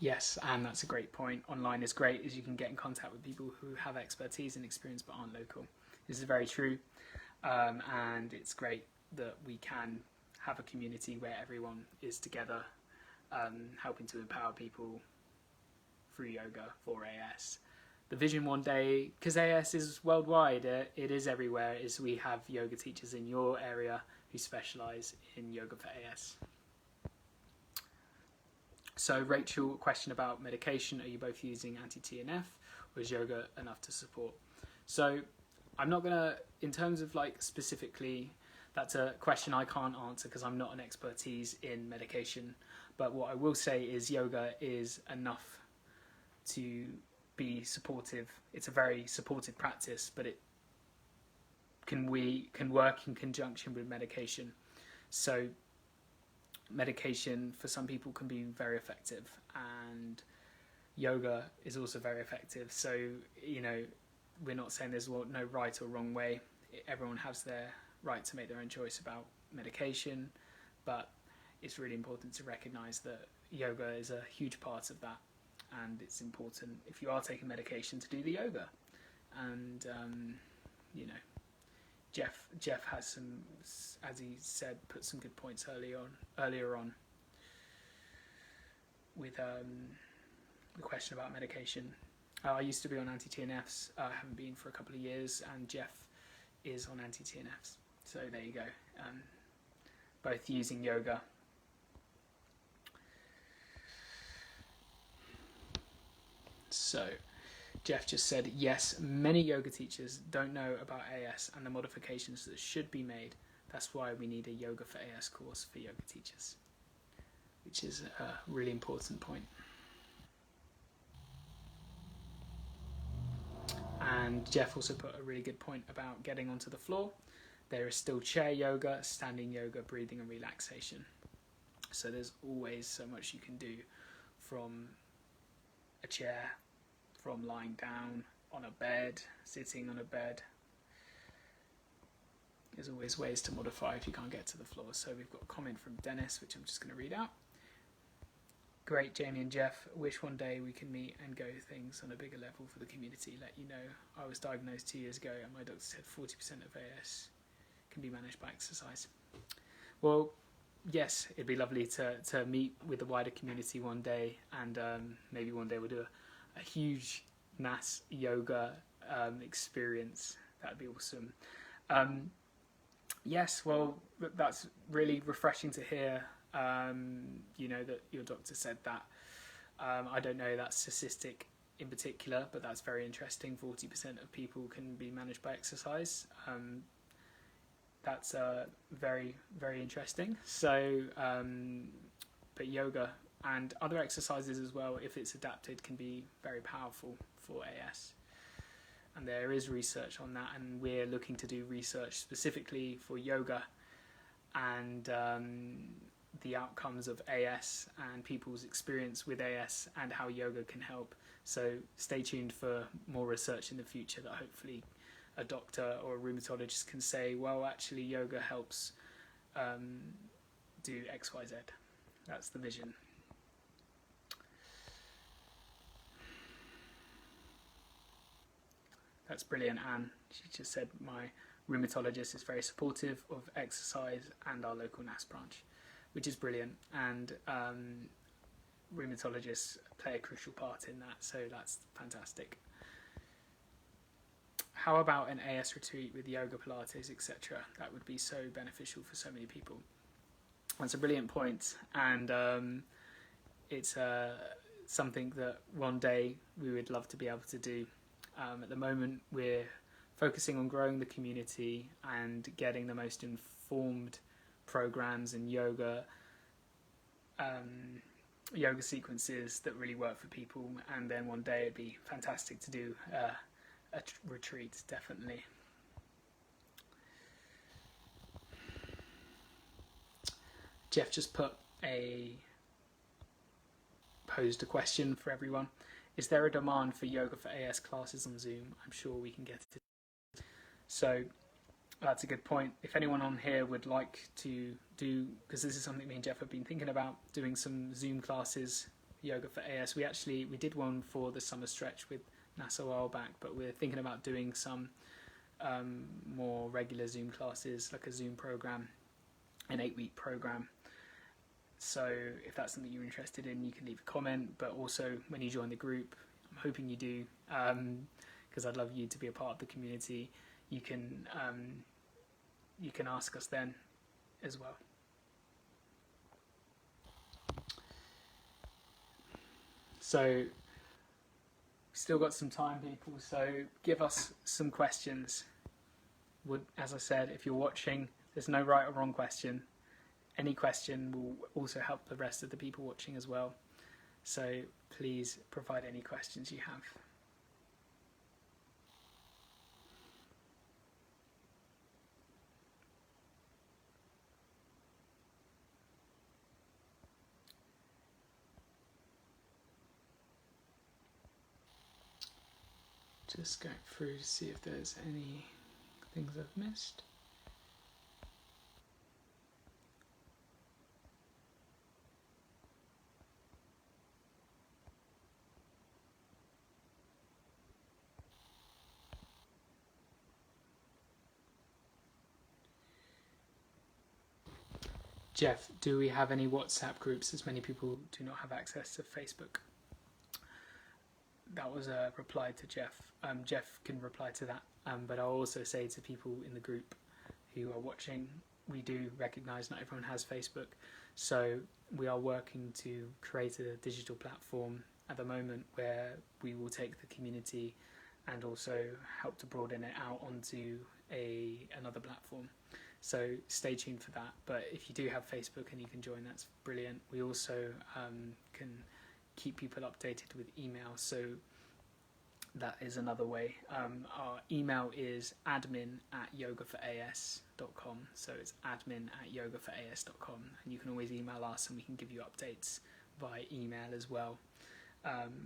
Yes, and that's a great point. Online is great, as you can get in contact with people who have expertise and experience but aren't local. This is very true, and it's great that we can have a community where everyone is together, helping to empower people through yoga for AS. The vision one day, because AS is worldwide, it is everywhere, is we have yoga teachers in your area who specialise in yoga for AS. So Rachel, question about medication, are you both using anti-TNF or is yoga enough to support? So I'm not going to, in terms of like specifically, that's a question I can't answer because I'm not an expertise in medication, but what I will say is yoga is enough to be supportive. It's a very supported practice, but it can work in conjunction with medication. So medication for some people can be very effective, and yoga is also very effective. So, you know, we're not saying there's no right or wrong way. Everyone has their right to make their own choice about medication, but it's really important to recognize that yoga is a huge part of that, and it's important if you are taking medication to do the yoga. And you know, Geoff has some, as he said, put some good points earlier on with the question about medication. I used to be on anti-TNFs. I haven't been for a couple of years, and Geoff is on anti-TNFs. So there you go. Both using yoga. So Geoff just said, yes, many yoga teachers don't know about AS and the modifications that should be made. That's why we need a yoga for AS course for yoga teachers, which is a really important point. And Geoff also put a really good point about getting onto the floor. There is still chair yoga, standing yoga, breathing and relaxation. So there's always so much you can do, from a chair, from lying down on a bed, sitting on a bed. There's always ways to modify if you can't get to the floor. So we've got a comment from Dennis, which I'm just going to read out. Great, Jamie and Geoff. Wish one day we can meet and go things on a bigger level for the community. Let you know, I was diagnosed 2 years ago and my doctor said 40% of AS can be managed by exercise. Well, yes, it'd be lovely to meet with the wider community one day, and maybe one day we'll do a huge NASS yoga experience. That'd be awesome. Yes, well, that's really refreshing to hear. You know, that your doctor said that. I don't know that statistic in particular, but that's very interesting. 40% of people can be managed by exercise. That's very, very interesting. So, but yoga and other exercises as well, if it's adapted, can be very powerful for AS. And there is research on that, and we're looking to do research specifically for yoga and the outcomes of AS and people's experience with AS and how yoga can help. So stay tuned for more research in the future that hopefully a doctor or a rheumatologist can say, well, actually yoga helps do X, Y, Z. That's the vision. That's brilliant, Anne. She just said, my rheumatologist is very supportive of exercise and our local NASS branch, which is brilliant. And rheumatologists play a crucial part in that, so that's fantastic. How about an AS retreat with yoga, Pilates, etc.? That would be so beneficial for so many people. That's a brilliant point, and it's something that one day we would love to be able to do. At the moment, we're focusing on growing the community and getting the most informed programs in yoga yoga sequences that really work for people, and then one day it'd be fantastic to do a retreat, definitely. Geoff just posed a question for everyone. Is there a demand for yoga for AS classes on Zoom? I'm sure we can get it. So that's a good point. If anyone on here would like to do, because this is something me and Geoff have been thinking about, doing some Zoom classes, yoga for AS. We did one for the summer stretch with NASS a while back, but we're thinking about doing some more regular Zoom classes, like a Zoom program, an 8-week program. So if that's something you're interested in, you can leave a comment, but also when you join the group, I'm hoping you do, because I'd love you to be a part of the community. You can ask us then as well. So still got some time, people, so give us some questions. As I said, if you're watching, there's no right or wrong question. Any question will also help the rest of the people watching as well. So please provide any questions you have. Just going through to see if there's any things I've missed. Geoff, do we have any WhatsApp groups, as many people do not have access to Facebook? That was a reply to Geoff. Geoff can reply to that, but I'll also say to people in the group who are watching, we do recognise not everyone has Facebook, so we are working to create a digital platform at the moment where we will take the community and also help to broaden it out onto another platform. So stay tuned for that. But if you do have Facebook and you can join, that's brilliant. We also can keep people updated with email, so that is another way. Our email is admin@yogaforas.com, so it's admin@yogaforas.com, and you can always email us and we can give you updates via email as well.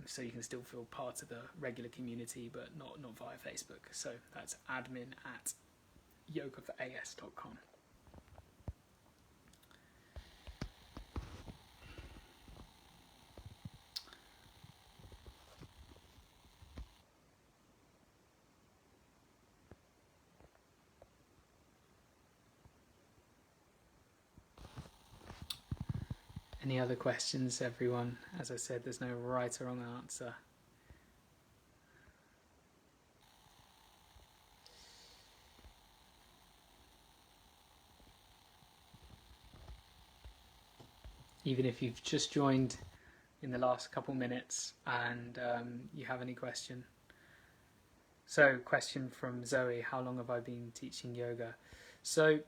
So you can still feel part of the regular community, but not via Facebook. So that's admin@yogaforas.com. Any other questions, everyone? As I said, there's no right or wrong answer. Even if you've just joined in the last couple minutes and you have any question. So, question from Zoe, how long have I been teaching yoga? So,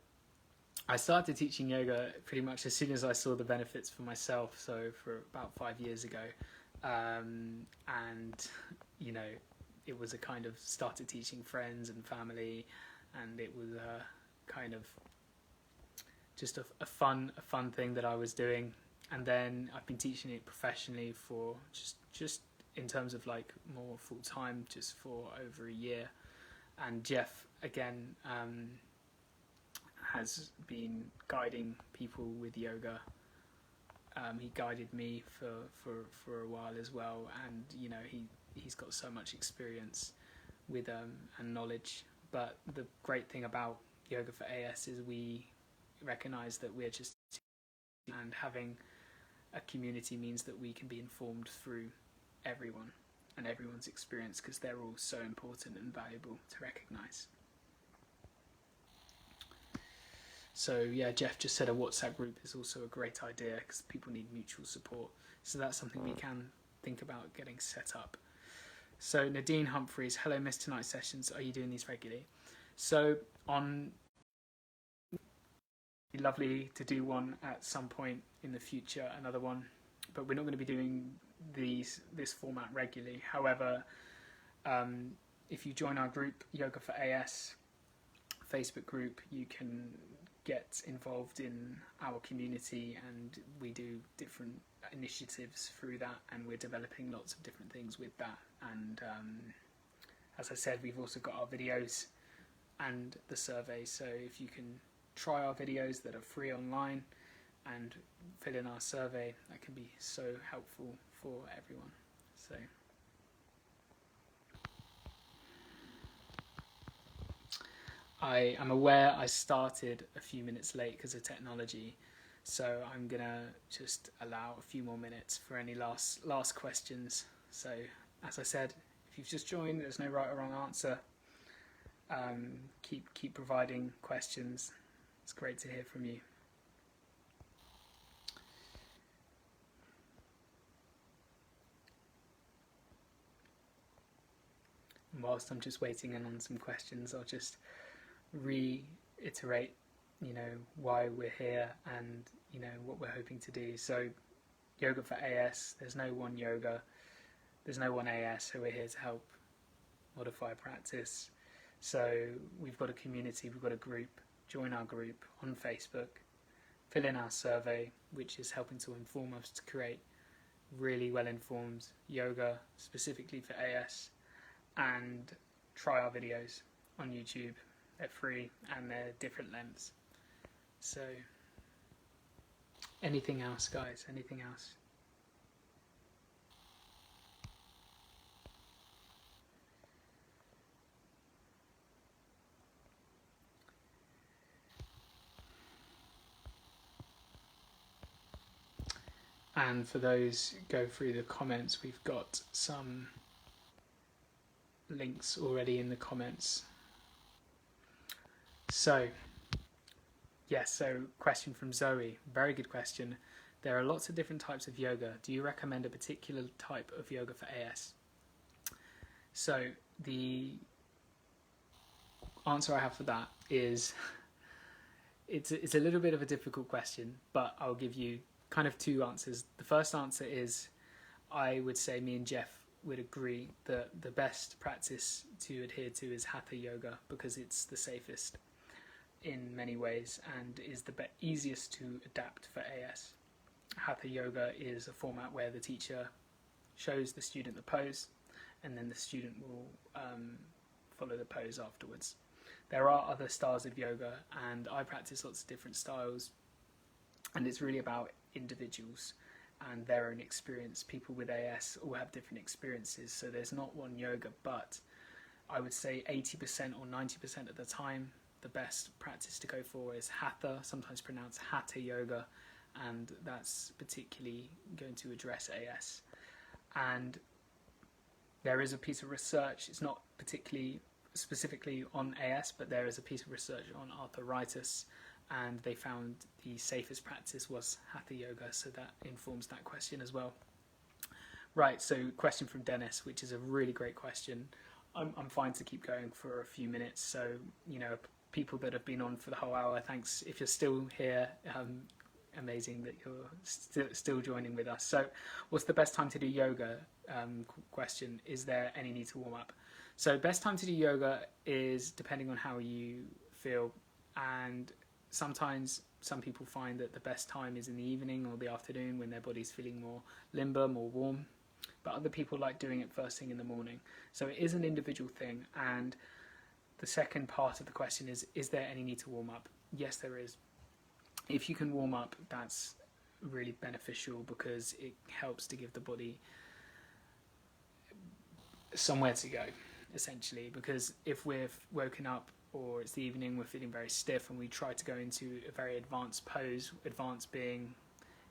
I started teaching yoga pretty much as soon as I saw the benefits for myself, so for about 5 years ago. And, you know, it was a kind of started teaching friends and family, and it was a kind of just a fun thing that I was doing. And then I've been teaching it professionally for just in terms of like more full time, just for over a year. And Geoff again has been guiding people with yoga. He guided me for a while as well, and you know he's got so much experience with and knowledge. But the great thing about Yoga for AS is we recognise that we're just, and having a community means that we can be informed through everyone and everyone's experience, because they're all so important and valuable to recognise. So yeah, Geoff just said a WhatsApp group is also a great idea because people need mutual support. So that's something we can think about getting set up. So Nadine Humphreys, hello, missed tonight's sessions. Are you doing these regularly? So on It'd be lovely to do one at some point in the future, another one, but we're not going to be doing this format regularly. However, if you join our group, Yoga for AS Facebook group, you can get involved in our community, and we do different initiatives through that, and we're developing lots of different things with that. And as I said, we've also got our videos and the survey, so if you can try our videos that are free online and fill in our survey, that can be so helpful for everyone. So I am aware I started a few minutes late because of technology, so I'm gonna just allow a few more minutes for any last questions. So as I said, if you've just joined, there's no right or wrong answer. Keep providing questions. It's great to hear from you. And whilst I'm just waiting in on some questions, I'll just reiterate, why we're here and, what we're hoping to do. So Yoga for AS, there's no one yoga, there's no one AS, so we're here to help modify practice. So we've got a community, we've got a group. Join our group on Facebook, fill in our survey, which is helping to inform us to create really well-informed yoga specifically for AS, and try our videos on YouTube. They're free and they're different lengths. So anything else, guys? Anything else? And for those go through the comments, we've got some links already in the comments. So, yes, so question from Zoe, very good question. There are lots of different types of yoga. Do you recommend a particular type of yoga for AS? So the answer I have for that is, it's a little bit of a difficult question, but I'll give you kind of two answers. The first answer is, I would say me and Geoff would agree that the best practice to adhere to is Hatha Yoga, because it's the safest in many ways and is the easiest to adapt for AS. Hatha Yoga is a format where the teacher shows the student the pose, and then the student will follow the pose afterwards. There are other styles of yoga, and I practice lots of different styles, and it's really about individuals and their own experience. People with AS all have different experiences, so there's not one yoga, but I would say 80% or 90% of the time the best practice to go for is Hatha, sometimes pronounced Hatha Yoga, and that's particularly going to address AS. And there is a piece of research, it's not particularly specifically on AS, but there is a piece of research on arthritis, and they found the safest practice was Hatha Yoga, so that informs that question as well. Right, so question from Dennis, which is a really great question. I'm fine to keep going for a few minutes, so people that have been on for the whole hour, thanks. If you're still here, amazing that you're still joining with us. So what's the best time to do yoga? Question, is there any need to warm up? So best time to do yoga is depending on how you feel, and sometimes some people find that the best time is in the evening or the afternoon when their body's feeling more limber, more warm, but other people like doing it first thing in the morning. So it is an individual thing. And the second part of the question is there any need to warm up? Yes, there is. If you can warm up, that's really beneficial, because it helps to give the body somewhere to go, essentially. Because if we're woken up or it's the evening, we're feeling very stiff, and we try to go into a very advanced pose, advanced being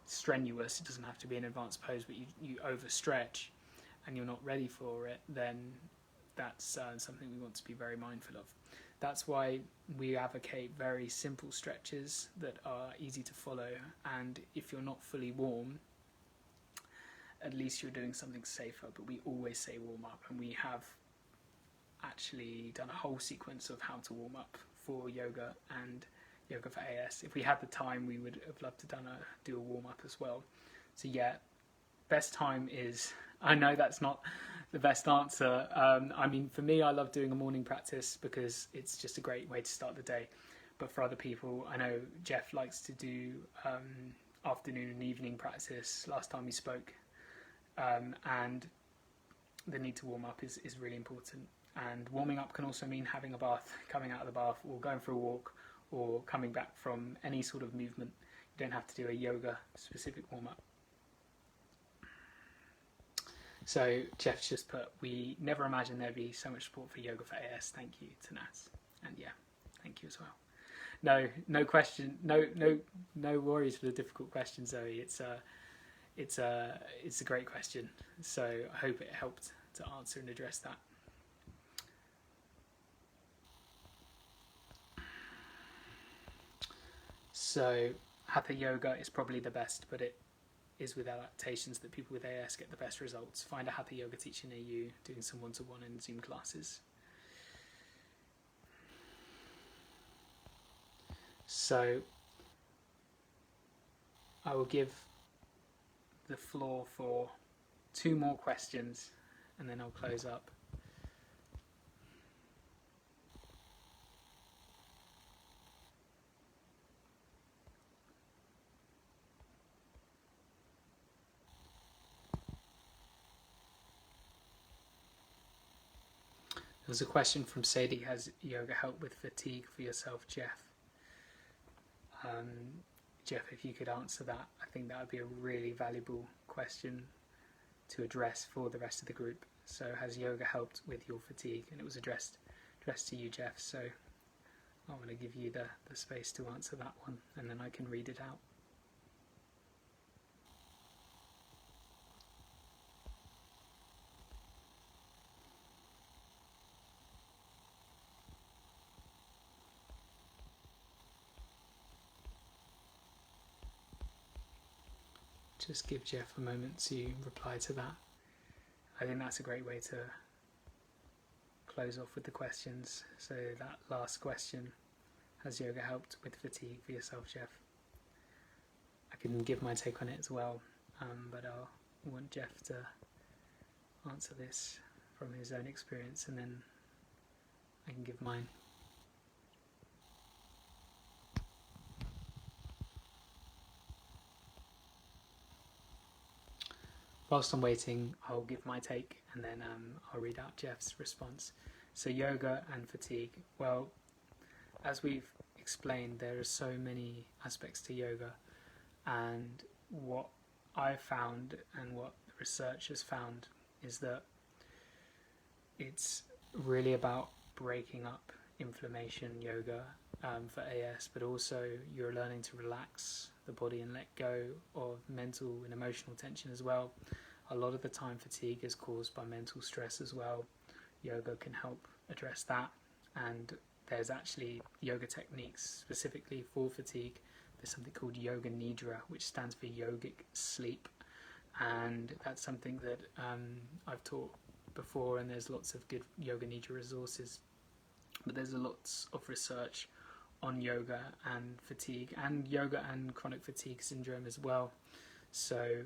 strenuous, it doesn't have to be an advanced pose, but you overstretch and you're not ready for it, then that's something we want to be very mindful of. That's why we advocate very simple stretches that are easy to follow, and if you're not fully warm, at least you're doing something safer. But we always say warm up, and we have actually done a whole sequence of how to warm up for yoga, and yoga for AS. If we had the time, we would have loved to do a warm-up as well. So yeah, best time is, I know that's not the best answer. I mean, for me, I love doing a morning practice because it's just a great way to start the day. But for other people, I know Geoff likes to do afternoon and evening practice last time we spoke. And the need to warm up is really important. And warming up can also mean having a bath, coming out of the bath, or going for a walk, or coming back from any sort of movement. You don't have to do a yoga specific warm up. So Geoff's just put, we never imagined there'd be so much support for yoga for AS. Thank you to NASS. And yeah, thank you as well. No question, no worries for the difficult question, Zoe. It's a great question. So I hope it helped to answer and address that. So Hatha Yoga is probably the best, but it is with adaptations that people with AS get the best results. Find a Hatha Yoga teacher near you, doing some one-to-one and Zoom classes. So I will give the floor for 2 more questions and then I'll close up. There's a question from Sadie, has yoga help with fatigue for yourself, Geoff? Geoff, if you could answer that, I think that would be a really valuable question to address for the rest of the group. So has yoga helped with your fatigue? And it was addressed to you, Geoff, so I want to give you the space to answer that one, and then I can read it out. Just give Geoff a moment to reply to that. I think that's a great way to close off with the questions. So that last question, has yoga helped with fatigue for yourself, Geoff? I can give my take on it as well, but I'll want Geoff to answer this from his own experience, and then I can give mine. Whilst I'm waiting, I'll give my take and then I'll read out Geoff's response. So yoga and fatigue. Well, as we've explained, there are so many aspects to yoga, and what I've found and what the research has found is that it's really about breaking up inflammation yoga for AS, but also you're learning to relax the body and let go of mental and emotional tension as well. A lot of the time fatigue is caused by mental stress as well. Yoga can help address that, and there's actually yoga techniques specifically for fatigue. There's something called Yoga Nidra, which stands for yogic sleep, and that's something that I've taught before, and there's lots of good Yoga Nidra resources, but there's lots of research on yoga and fatigue, and yoga and chronic fatigue syndrome as well. So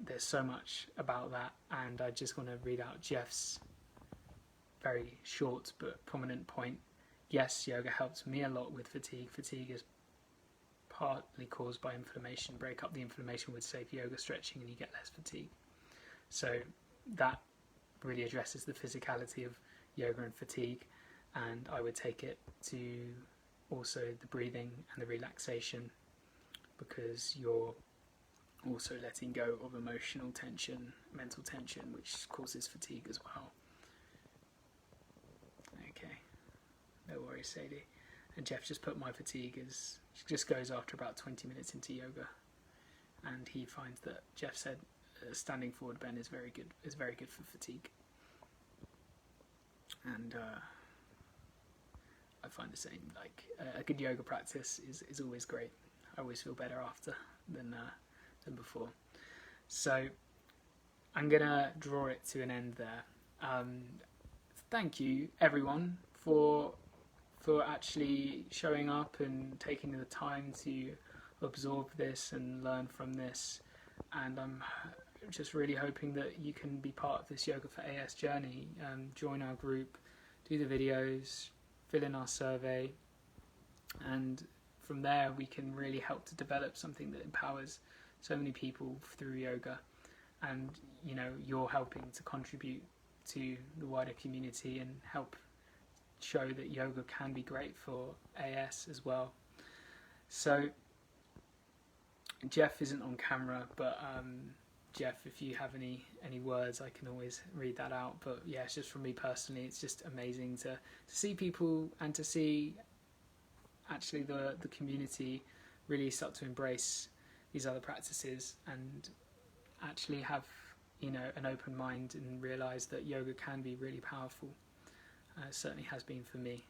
there's so much about that, and I just want to read out Geoff's very short but prominent point. Yes, yoga helps me a lot with fatigue. Fatigue is partly caused by inflammation. Break up the inflammation with safe yoga stretching and you get less fatigue. So that really addresses the physicality of yoga and fatigue, and I would take it to also the breathing and the relaxation, because you're also letting go of emotional tension, mental tension, which causes fatigue as well. Okay, no worries, Sadie. And Geoff just put, my fatigue just goes after about 20 minutes into yoga, and he finds that Geoff said standing forward bend is very good for fatigue. And I find the same. Like a good yoga practice is always great. I always feel better after than before. So I'm gonna draw it to an end there. Thank you everyone for for actually showing up and taking the time to absorb this and learn from this. And I'm just really hoping that you can be part of this Yoga for AS journey. Join our group, do the videos, fill in our survey, and from there we can really help to develop something that empowers so many people through yoga. And you know, you're helping to contribute to the wider community and help show that yoga can be great for AS as well. So Geoff isn't on camera, but Geoff, if you have any words, I can always read that out. But yeah, it's just from me personally, it's just amazing to see people and to see actually the community really start to embrace these other practices and actually have, you know, an open mind and realise that yoga can be really powerful. It certainly has been for me.